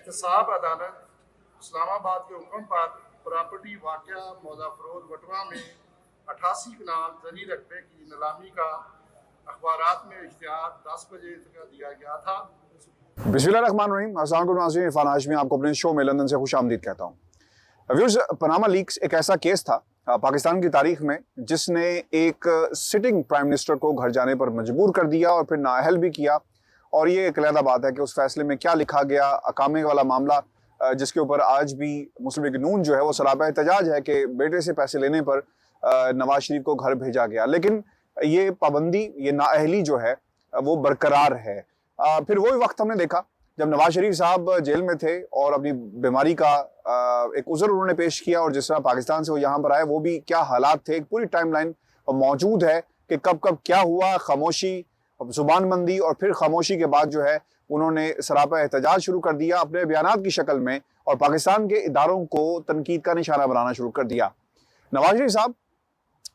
एहतसाब अदालत इस्लामाबाद के हुक्म पर प्रॉपर्टी वाक़या मौजा फरोज वटवा में 88 कनाल ज़री रकबे की नीलामी का अखबारात में इश्तिहार 10 बजे तक दिया गया था। बिस्मिल्लाहिर्रहमानिर्रहीम। अस्सलाम वालेकुम नाज़रीन, इरफान हाशमी आपको अपने शो में लंदन से खुशामदीद कहता हूँ। व्यूअर्स, पनामा लीक्स एक ऐसा केस था पाकिस्तान की तारीख में जिसने एक सिटिंग प्राइम मिनिस्टर को घर जाने पर मजबूर कर दिया और फिर नाअहल भी किया। और ये एक अलहदा बात है कि उस फैसले में क्या लिखा गया, अकामे वाला मामला जिसके ऊपर आज भी मुस्लिम लीग नून जो है वो सराबा एहतजाज है कि बेटे से पैसे लेने पर नवाज शरीफ को घर भेजा गया, लेकिन ये पाबंदी, ये नाअहली जो है वो बरकरार है। फिर वही वक्त हमने देखा जब नवाज शरीफ साहब जेल में थे और अपनी बीमारी का एक उज़र उन्होंने पेश किया, और जिस तरह पाकिस्तान से वो यहाँ पर आए वो भी क्या हालात थे, एक पूरी टाइमलाइन मौजूद है कि कब कब क्या हुआ। खामोशी, जुबानबंदी और फिर खामोशी के बाद जो है उन्होंने सरापा एहतजाज शुरू कर दिया अपने बयानात की शक्ल में, और पाकिस्तान के इदारों को तनकीद का निशाना बनाना शुरू कर दिया। नवाज शरीफ साहब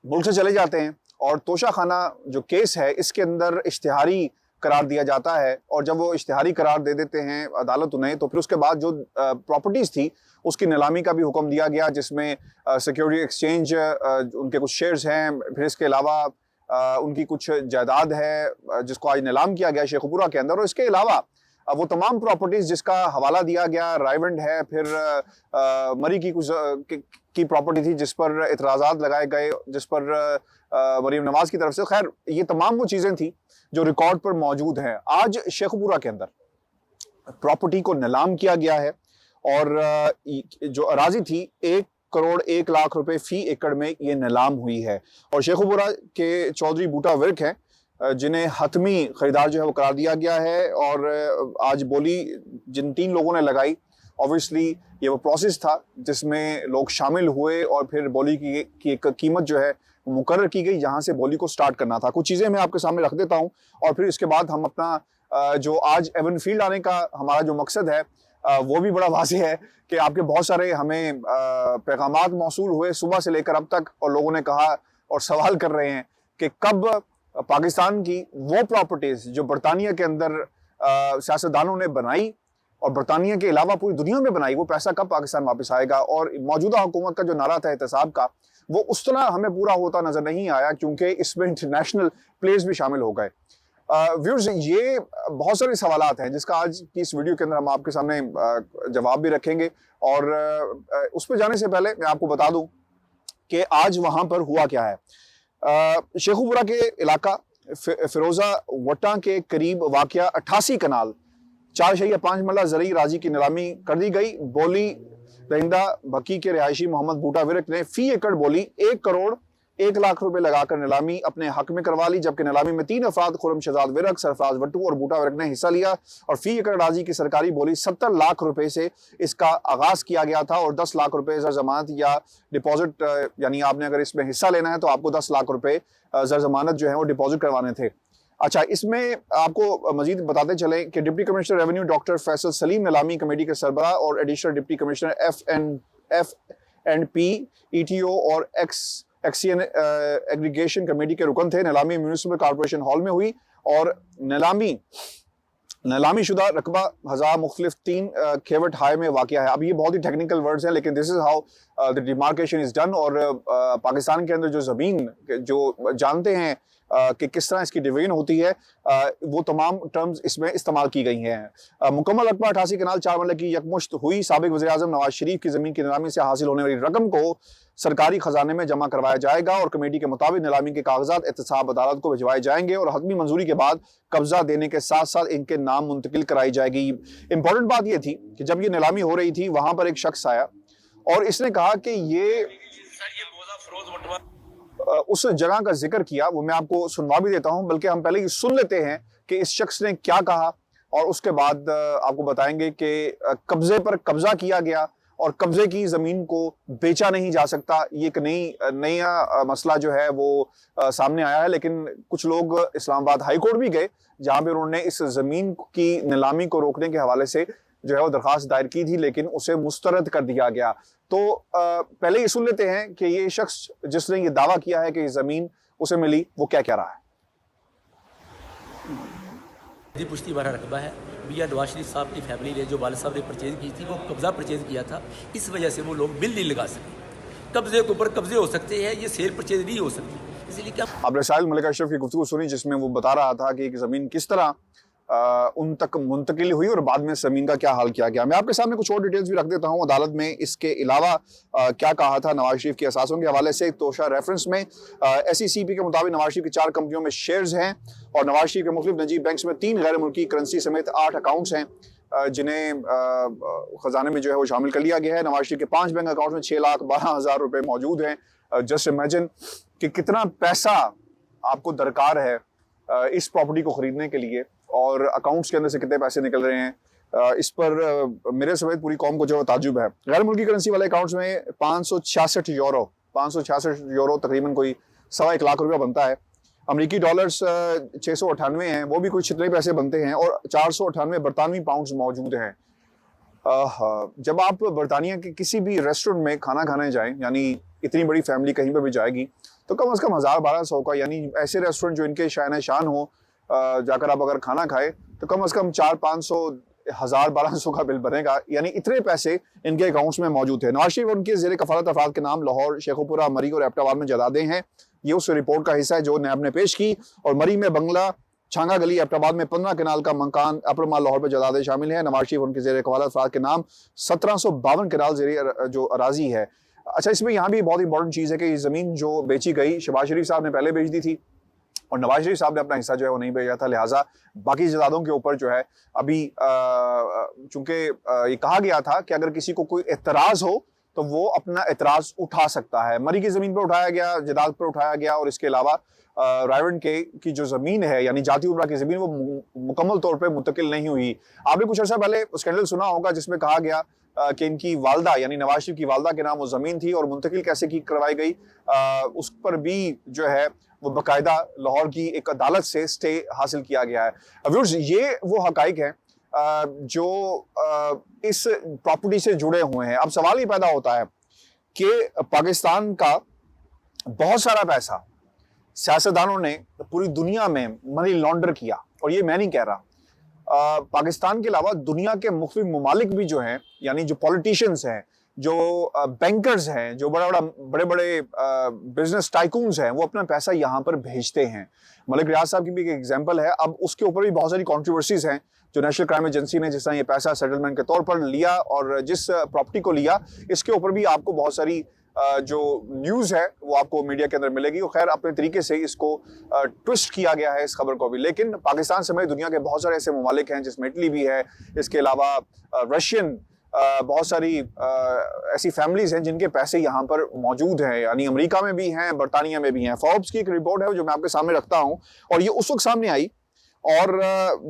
मुल्क से चले जाते हैं और तोशा खाना जो केस है इसके अंदर इश्तिहारी करार दिया जाता है, और जब वो इश्तिहारी करार दे देते हैं अदालत उन्हें, तो फिर उसके बाद जो प्रॉपर्टीज़ थी उसकी नीलामी का भी हुक्म दिया गया, जिसमें सिक्योरिटी एक्सचेंज उनके कुछ शेयर्स हैं, फिर इसके अलावा उनकी कुछ जायदाद है जिसको आज नीलाम किया गया शेखुपुरा के अंदर। और इसके अलावा वो तमाम प्रॉपर्टीज़ जिसका हवाला दिया गया, रायवंड है, फिर मरी की कुछ की प्रॉपर्टी थी जिस पर इतराज़ात लगाए गए, जिस पर मरीम नवाज की तरफ से, खैर ये तमाम वो चीज़ें थी जो रिकॉर्ड पर मौजूद हैं। आज शेखुपुरा के अंदर प्रॉपर्टी को नीलाम किया गया है और जो अराजी थी 1 करोड़ 1 लाख रुपए फी एकड़ में ये नीलाम हुई है। और शेखुपुरा के चौधरी बूटा विर्क हैं जिन्हें हतमी खरीदार जो है वो करार दिया गया है। और आज बोली जिन 3 लोगों ने लगाई, ऑब्वियसली ये वो प्रोसेस था जिसमें लोग शामिल हुए और फिर बोली की एक कीमत जो है मुकर्रर की गई जहां से बोली को स्टार्ट करना था। कुछ चीज़ें मैं आपके सामने रख देता हूं और फिर इसके बाद हम अपना जो आज एवन फील्ड आने का हमारा जो मकसद है वो भी बड़ा वाज़ेह है कि आपके बहुत सारे हमें पैगामात मौसूल हुए सुबह से लेकर अब तक, और लोगों ने कहा और सवाल कर रहे हैं कि कब पाकिस्तान की वो प्रॉपर्टीज़ जो बरतानिया के अंदर सियासतदानों ने बनाई और बरतानिया के अलावा पूरी दुनिया में बनाई, वो पैसा कब पाकिस्तान वापस आएगा। और मौजूदा हुकूमत का जो नारा था एहतसाब का, वो उस तरह हमें पूरा होता नजर नहीं आया क्योंकि इसमें इंटरनेशनल प्लेयर्स भी शामिल हो गए। व्यूअर्स, ये बहुत सारे सवालात हैं जिसका आज की इस वीडियो के अंदर हम आपके सामने जवाब भी रखेंगे। और उस पर जाने से पहले मैं आपको बता दूं कि आज वहां पर हुआ क्या है। शेखुपुरा के इलाका फिरोजा वटा के करीब वाक़या 88 कनाल 4.5 मरला ज़री राजी की नीलामी कर दी गई। बोली दहिंदा भक्की के रिहायशी मोहम्मद बूटा विरक ने फी एकड़ बोली 1 करोड़ 1 लाख रुपए लगाकर नीलामी अपने हक में करवा ली, जबकि नीलामी में 3 अफराद खुर्रम शहजाद विरक, सरफराज वट्टू और बूटा विरक ने हिस्सा लिया। और फी एकड़ राजी की सरकारी बोली 70 लाख रुपए से इसका आगाज किया गया था और 10 लाख रुपए ज़र जमानत या डिपॉजिट, यानी आपने अगर इसमें हिस्सा लेना है तो आपको 10 लाख रुपए ज़र जमानत जो है वो डिपॉजिट करवाने थे। अच्छा, इसमें आपको मजीद बताते चलें कि deputy commissioner revenue doctor Faisal Salim नीलामी कमेटी के सरबरा और additional deputy commissioner F&P ETO और एक्सियन एग्रीगेशन कमेटी के रुकन थे। नीलामी म्यूनिसिपल कॉर्पोरेशन हॉल में हुई और नीलामी शुदा रकबा हज़ार मुख्तलिफ 3 खेवट हाई में वाक़या है। अब ये बहुत ही टेक्निकल वर्ड्स हैं, लेकिन this is how the demarcation is done. और पाकिस्तान के अंदर जो ज़मीन जो जानते हैं कि किस तरह इसकी डिवीजन होती है, वो तमाम टर्म्स इसमें इस्तेमाल की गई हैं। मुकम्मल रकबा 88 कनाल 4 मरले की यकमुश्त हुई। साबिक वज़ीर-ए-आज़म नवाज शरीफ की ज़मीन की नीलामी से हासिल होने वाली रकम को सरकारी खजाने में जमा करवाया जाएगा और कमेटी के मुताबिक नीलामी के कागजात एहतसाब अदालत को भिजवाए जाएंगे और हतमी मंजूरी के बाद कब्जा देने के साथ साथ इनके नाम मुंतकिल कराई जाएगी। इंपॉर्टेंट बात यह थी कि जब ये नीलामी हो रही थी वहां पर एक शख्स आया और इसने कहा कि ये उस जगह का जिक्र किया, वो मैं आपको सुनवा भी देता हूं, बल्कि हम पहले ये सुन लेते हैं कि इस शख्स ने क्या कहा और उसके बाद आपको बताएंगे कि कब्जे पर कब्जा किया गया और कब्जे की जमीन को बेचा नहीं जा सकता। ये एक नया मसला जो है वो सामने आया है, लेकिन कुछ लोग इस्लामाबाद हाई कोर्ट भी गए जहां पे उन्होंने इस जमीन की नीलामी को रोकने के हवाले से जो है वो दरख्वास्त दायर की थी, लेकिन उसे मुस्तरद कर दिया गया। तो पहले ये सुन लेते हैं कि ये शख्स जिसने ये दावा किया है कि ये जमीन उसे मिली वो क्या कह रहा है। पुश्ती 12 रकबा है, रुपया नवाज शरीफ साहब की फैमिली ने, जो वालिद साहब ने परचेज़ की थी, वो कब्ज़ा परचेज़ किया था, इस वजह से वो लोग बिल नहीं लगा सके। कब्ज़े के ऊपर कब्ज़े हो सकते हैं, ये सेल परचेज़ नहीं हो सकती, इसलिए क्या। आपने साहिल मलिक अशरफ की गुफ्तगू सुनी जिसमें वो बता रहा था कि ज़मीन किस तरह उन तक मुंतकिल हुई और बाद में ज़मीन का क्या हाल किया गया। मैं आपके सामने कुछ और डिटेल्स भी रख देता हूँ अदालत में इसके अलावा क्या कहा था नवाज शरीफ के असासों के हवाले से। तोशा रेफरेंस में SECP के मुताबिक नवाज शरीफ की 4 कंपनियों में शेयर्स हैं और नवाज शरीफ के मुख्तलिफ निजी बैंक्स में 3 गैर मुल्की करेंसी समेत 8 अकाउंट्स हैं जिन्हें खजाने में जो है वो शामिल कर लिया गया है। नवाज शरीफ के 5 बैंक अकाउंट में 6,12,000 रुपए मौजूद हैं। जस्ट इमेजिन कि कितना पैसा आपको दरकार है इस प्रॉपर्टी को खरीदने के लिए और अकाउंट्स के अंदर से कितने पैसे निकल रहे हैं। इस पर मेरे समेत पूरी कौम को जो है ताजुब है। गैर मुल्की करेंसी वाले अकाउंट्स में 566 यूरो तकरीबन कोई 1.25 लाख रुपया बनता है। अमेरिकी डॉलर्स 698 हैं, वो भी कुछ इतने पैसे बनते हैं और 498 बरतानवी पाउंड्स मौजूद हैं। जब आप बरतानिया के किसी भी रेस्टोरेंट में खाना खाने जाएं, यानी इतनी बड़ी फैमिली कहीं पर भी जाएगी तो कम से कम 1,000-1,200 का, यानी ऐसे रेस्टोरेंट जो इनके शान शान हो, जाकर आप अगर खाना खाए तो कम से कम 400-500 1,000-1,200 का बिल बनेगा। यानी इतने पैसे इनके अकाउंट्स में मौजूद है। नवाज शरीफ और उनके ज़ेर कफालत अफराद के नाम लाहौर, शेखुपुरा, मरी और एबटाबाद में जायदादें हैं। ये उस रिपोर्ट का हिस्सा है जो नैब ने पेश की। और मरी में बंगला, छांगा गली, एबटाबाद में 15 कनाल का मकान, अपर माल लाहौर पर जायदादें शामिल हैं। नवाज शरीफ और उनके ज़ेर कफालत अफराद के नाम 1752 कनाल ज़ेर जो अराजी है। अच्छा, इसमें यहाँ भी बहुत इंपॉर्टेंट चीज़ है कि ये ज़मीन जो बेची गई शहबाज शरीफ साहब ने पहले बेच दी थी और नवाज शरीफ साहब ने अपना हिस्सा जो है वो नहीं भेजा था। लिहाजा बाकी जायदादों के ऊपर जो है अभी चूंकि ये कहा गया था कि अगर किसी को कोई एतराज़ हो तो वो अपना एतराज़ उठा सकता है। मरी की ज़मीन पर उठाया गया, जायदाद पर उठाया गया और इसके अलावा रायवन के की जो ज़मीन है यानी जाती उमरा की ज़मीन वो मुकम्मल तौर पर मुंतकिल नहीं हुई। आपने कुछ अर्सा पहले स्कैंडल सुना होगा जिसमें कहा गया कि इनकी वालदा यानी नवाज शरीफ की वालदा के नाम वो ज़मीन थी और मुंतकिल कैसे की करवाई गई, उस पर भी जो है वो बाकायदा लाहौर की एक अदालत से स्टे हासिल किया गया है। व्यूअर्स, ये वो हकाइक हैं जो इस प्रॉपर्टी से जुड़े हुए हैं। अब सवाल ये पैदा होता है कि पाकिस्तान का बहुत सारा पैसा सियासतदानों ने पूरी दुनिया में मनी लॉन्डर किया और ये मैं नहीं कह रहा। पाकिस्तान के अलावा दुनिया के मुख्तलिफ ममालिक भी जो हैं, यानी जो पॉलिटिशियंस हैं, जो बैंकर्स हैं, जो बड़े बड़े बिजनेस टाइकून्स हैं, वो अपना पैसा यहाँ पर भेजते हैं। मलिक रियाज साहब की भी एक एग्जांपल है। अब उसके ऊपर भी बहुत सारी कंट्रोवर्सीज हैं जो नेशनल क्राइम एजेंसी ने जिस तरह ये पैसा सेटलमेंट के तौर पर लिया और जिस प्रॉपर्टी को लिया, इसके ऊपर भी आपको बहुत सारी जो न्यूज़ है वो आपको मीडिया के अंदर मिलेगी। और खैर अपने तरीके से इसको ट्विस्ट किया गया है इस खबर को भी। लेकिन पाकिस्तान समेत दुनिया के बहुत सारे ऐसे ममालिक हैं जिसमें इटली भी है, इसके अलावा रशियन बहुत सारी ऐसी फैमिलीज हैं जिनके पैसे यहाँ पर मौजूद हैं, यानी अमेरिका में भी हैं, बरतानिया में भी हैं। फोर्ब्स की एक रिपोर्ट है जो मैं आपके सामने रखता हूँ और ये उस वक्त सामने आई और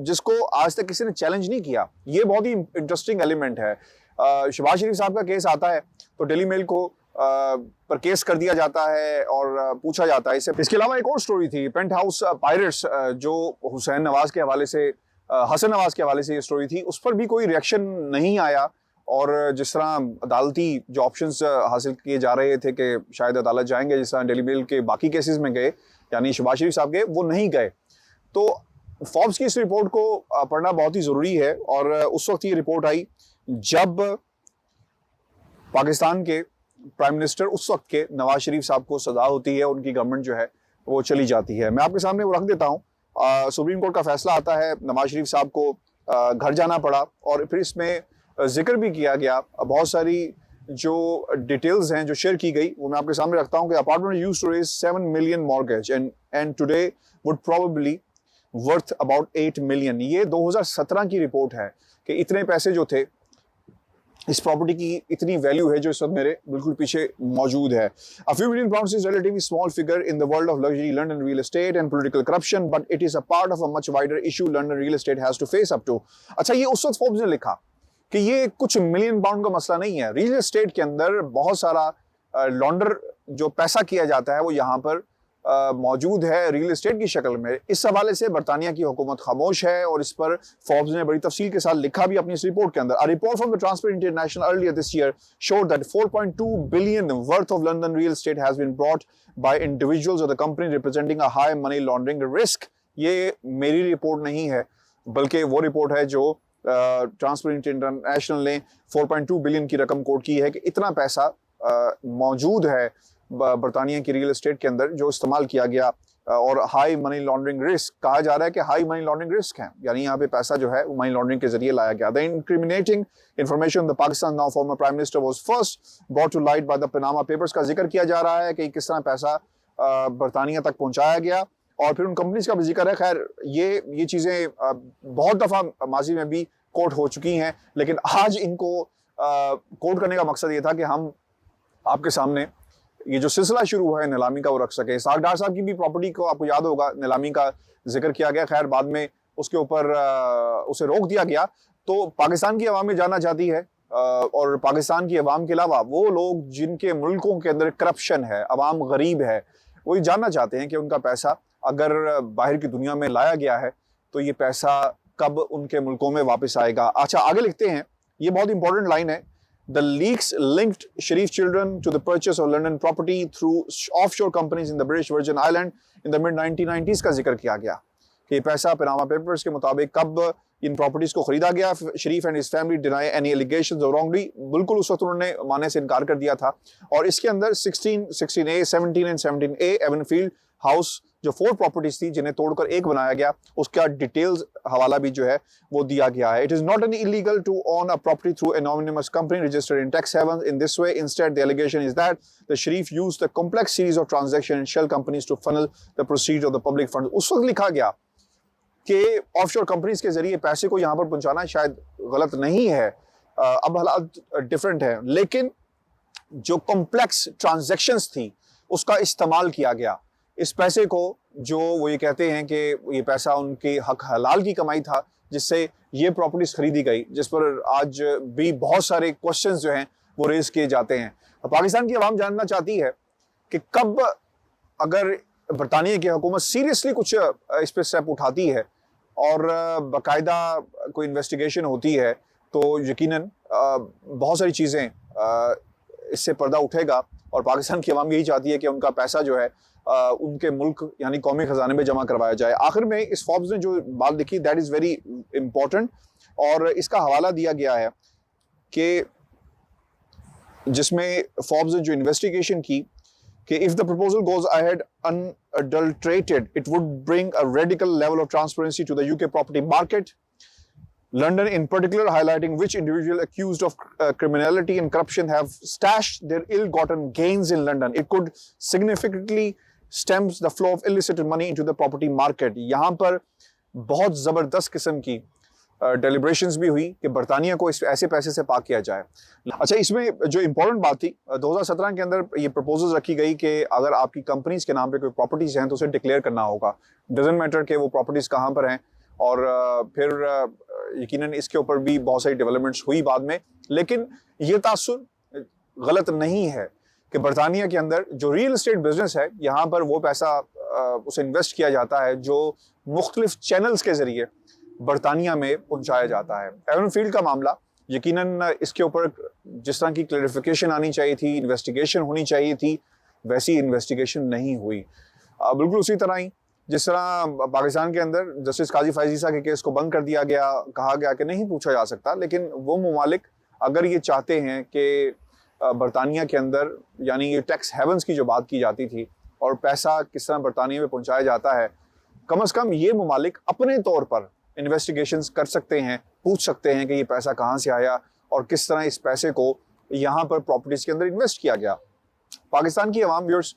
जिसको आज तक किसी ने चैलेंज नहीं किया। ये बहुत ही इंटरेस्टिंग एलिमेंट है। शहबाज शरीफ साहब का केस आता है तो डेली मेल को पर केस कर दिया जाता है और पूछा जाता है इसके अलावा एक और स्टोरी थी, पेंट हाउस पायरेट्स, जो हुसैन नवाज के हवाले से, हसन नवाज के हवाले से ये स्टोरी थी, उस पर भी कोई रिएक्शन नहीं आया। और जिस तरह अदालती जो ऑप्शंस हासिल किए जा रहे थे कि शायद अदालत जाएंगे, जिस तरह डेली मेल के बाकी केसेस में गए, यानी शहबाज शरीफ साहब के, वो नहीं गए। तो फोर्ब्स की इस रिपोर्ट को पढ़ना बहुत ही ज़रूरी है। और उस वक्त ये रिपोर्ट आई जब पाकिस्तान के प्राइम मिनिस्टर उस वक्त के नवाज शरीफ साहब को सजा होती है, उनकी गवर्नमेंट जो है वो चली जाती है। मैं आपके सामने वो रख देता हूँ। सुप्रीम कोर्ट का फैसला आता है, नवाज शरीफ साहब को घर जाना पड़ा और फिर इसमें जिक्र भी किया गया। बहुत सारी जो डिटेल्स हैं जो शेयर की गई वो मैं आपके सामने रखता हूँ कि apartment used to raise 7 million mortgage and today would probably worth about 8 million. ये 2017 की रिपोर्ट है कि इतने पैसे जो थे, इस प्रॉपर्टी की इतनी वैल्यू है जो इस वक्त मेरे बिल्कुल पीछे मौजूद है। A few million pounds is relatively small figure in the world of luxury London real estate and political corruption, but it is a part of a much wider issue London real estate has to face up to। अच्छा, ये उस वक्त Forbes ने लिखा कि ये कुछ million pound का मसला नहीं है। रियल एस्टेट के अंदर बहुत सारा लॉन्डर जो पैसा किया जाता है वो यहाँ पर मौजूद है रियल एस्टेट की शक्ल में। इस हवाले से बरतानिया की हुकूमत खामोश है और इस पर फोर्ब्स ने बड़ी तफसील के साथ लिखा भी अपनी इस रिपोर्ट के अंदर। A report from the Transparency International earlier this year showed that 4.2 billion worth of London real estate has been brought by individuals or the company representing a high money laundering risk। ये मेरी report नहीं है बल्कि वो report है जो transparency international ने 4.2 billion की रकम कोट की है कि इतना पैसा मौजूद है बरतानिया की रियल एस्टेट के अंदर जो इस्तेमाल किया गया, और हाई मनी लॉन्ड्रिंग रिस्क कहा जा रहा है कि हाई मनी लॉन्ड्रिंग रिस्क है, यानी यहाँ पे पैसा जो है वो मनी लॉन्ड्रिंग के जरिए लाया गया। The incriminating information the Pakistan now former prime minister was first brought to light by the Panama papers का जिक्र किया जा रहा है कि किस तरह पैसा बरतानिया तक पहुंचाया गया, और फिर उन कंपनीज का भी जिक्र है। खैर ये चीजें बहुत दफा माजी में भी कोर्ट हो चुकी हैं, लेकिन आज इनको कोर्ट करने का मकसद ये था कि हम आपके सामने ये जो सिलसिला शुरू हुआ है नीलामी का वो रख सके। इसाक डार साहब की भी प्रॉपर्टी को आपको याद होगा नीलामी का जिक्र किया गया, खैर बाद में उसके ऊपर उसे रोक दिया गया। तो पाकिस्तान की अवाम में जानना चाहती है, और पाकिस्तान की अवाम के अलावा वो लोग जिनके मुल्कों के अंदर करप्शन है, अवाम गरीब है, वो ये जानना चाहते हैं कि उनका पैसा अगर बाहर की दुनिया में लाया गया है तो ये पैसा कब उनके मुल्कों में वापस आएगा। अच्छा, आगे लिखते हैं, ये बहुत इंपॉर्टेंट लाइन है। The leaks linked Sharif children to the purchase of London property through offshore companies in the British Virgin Island in the mid-1990s का जिक्र किया गया कि पैसा पनामा पेपर्स के मुताबिक कब इन प्रॉपर्टीज को खरीदा गया। Sharif and his family deny any allegations of wrongdoing, बिल्कुल उस वक्त उन्होंने मानने से इनकार कर दिया था। और इसके अंदर 16, 16A, 17 and 17A Avenfield house जो 4 प्रॉपर्टीज थी जिन्हें तोड़कर एक बनाया गया, उसका डिटेल्स हवाला भी जो है वो दिया गया है। It is not an illegal to own a property through anonymous company registered in tax haven in this way, instead the allegation is that the Sharif used the complex series of transaction in shell companies to funnel the proceeds of the public fund. उस वक्त लिखा गया कि offshore companies के जरिए पैसे को यहाँ पर पहुंचाना शायद गलत नहीं है, अब हालात डिफरेंट है, लेकिन जो कॉम्प्लेक्स ट्रांजैक्शंस थी उसका इस्तेमाल किया गया। इस पैसे को जो वो ये कहते हैं कि ये पैसा उनके हक हलाल की कमाई था जिससे ये प्रॉपर्टीज खरीदी गई, जिस पर आज भी बहुत सारे क्वेश्चंस जो हैं वो रेज किए जाते हैं। पाकिस्तान की आवाम जानना चाहती है कि कब अगर बरतानिया की हुकूमत सीरियसली कुछ इस पर स्टेप उठाती है और बाकायदा कोई इन्वेस्टिगेशन होती है तो यकीनन बहुत सारी चीज़ें इससे पर्दा उठेगा, और पाकिस्तान की आवाम यही चाहती है कि उनका पैसा जो है उनके मुल्क यानी कौमी खजाने में जमा करवाया जाए। आखिर में इस फॉर्ब्स ने जो बात लिखी दैट इज़ वेरी इंपॉर्टेंट, और इसका हवाला दिया गया है कि जिसमें फॉर्ब्स ने जो इन्वेस्टिगेशन की कि if the proposal goes ahead unadulterated it would bring a radical level of transparency to the UK property market, London in particular, highlighting which individual accused of criminality and corruption have stashed their ill-gotten gains in London. It could significantly stems the flow of illicit money into the property market. यहाँ पर बहुत ज़बरदस्त किस्म की deliberations भी हुई कि बरतानिया को इस ऐसे पैसे से पाक किया जाए। अच्छा, इसमें जो इम्पोर्टेंट बात थी 2017 के अंदर ये प्रपोजल्स रखी गई कि अगर आपकी कंपनीज के नाम पे कोई प्रॉपर्टीज हैं तो उसे डिक्लेयर करना होगा, डजंट मैटर कि वो प्रॉपर्टीज कहाँ पर हैं। और फिर यकीनन इसके ऊपर भी बहुत सारी डेवलपमेंट्स हुई बाद में, लेकिन ये तासुर गलत नहीं है कि बरतानिया के अंदर जो रियल एस्टेट बिजनेस है यहाँ पर वो पैसा उसे इन्वेस्ट किया जाता है जो मुख्तलिफ चैनल्स के जरिए बरतानिया में पहुँचाया जाता है। एवनफील्ड का मामला यकीनन इसके ऊपर जिस तरह की क्लैरिफिकेशन आनी चाहिए थी, इन्वेस्टिगेशन होनी चाहिए थी, वैसी इन्वेस्टिगेशन नहीं हुई। बिल्कुल उसी तरह ही जिस तरह पाकिस्तान के अंदर जस्टिस काजी फैज़ ईसा के केस को बंद कर दिया गया, कहा गया कि नहीं पूछा जा सकता, लेकिन वो ममालिक अगर ये चाहते हैं कि बरतानिया के अंदर यानी ये टैक्स हेवन्स की जो बात की जाती थी और पैसा किस तरह बरतानिया में पहुंचाया जाता है, कम से कम ये ममालिक अपने तौर पर इन्वेस्टिगेशंस कर सकते हैं, पूछ सकते हैं कि ये पैसा कहाँ से आया और किस तरह इस पैसे को यहाँ पर प्रॉपर्टीज़ के अंदर इन्वेस्ट किया गया। पाकिस्तान की आवाम व्यूअर्स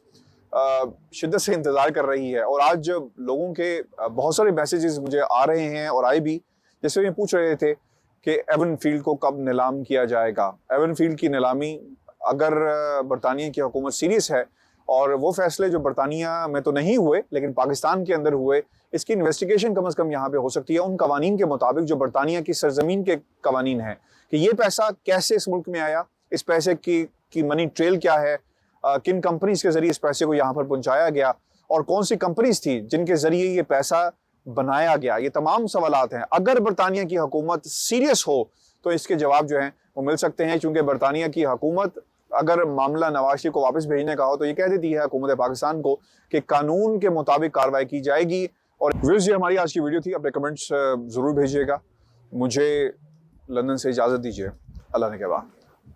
शिद्दत से इंतज़ार कर रही है, और आज लोगों के बहुत सारे मैसेजेस मुझे आ रहे हैं और आए भी, जैसे ये पूछ रहे थे कि एवनफील्ड को कब नीलाम किया जाएगा। एवनफील्ड की नीलामी अगर बरतानिया की हुकूमत सीरियस है और वो फैसले जो बरतानिया में तो नहीं हुए लेकिन पाकिस्तान के अंदर हुए, इसकी इन्वेस्टिगेशन कम से कम यहाँ पे हो सकती है उन कवानीन के मुताबिक जो बरतानिया की सरजमीन के कवानीन हैं कि ये पैसा कैसे इस मुल्क में आया, इस पैसे की मनी ट्रेल क्या है, किन कंपनीज के जरिए इस पैसे को यहाँ पर पहुँचाया गया और कौन सी कंपनीज थी जिनके जरिए ये पैसा बनाया गया। ये तमाम सवालात हैं। अगर बरतानिया की हुकूमत सीरियस हो तो इसके जवाब जो हैं वो मिल सकते हैं, क्योंकि बरतानिया की हुकूमत अगर मामला नवाज शरीफ को वापस भेजने का हो तो ये कह देती है हुकूमत पाकिस्तान को कि कानून के मुताबिक कार्रवाई की जाएगी। और व्यूअर्स, ये हमारी आज की वीडियो थी। अपने कमेंट्स ज़रूर भेजिएगा। मुझे लंदन से इजाज़त दीजिए। अल्लाह ने के बाद।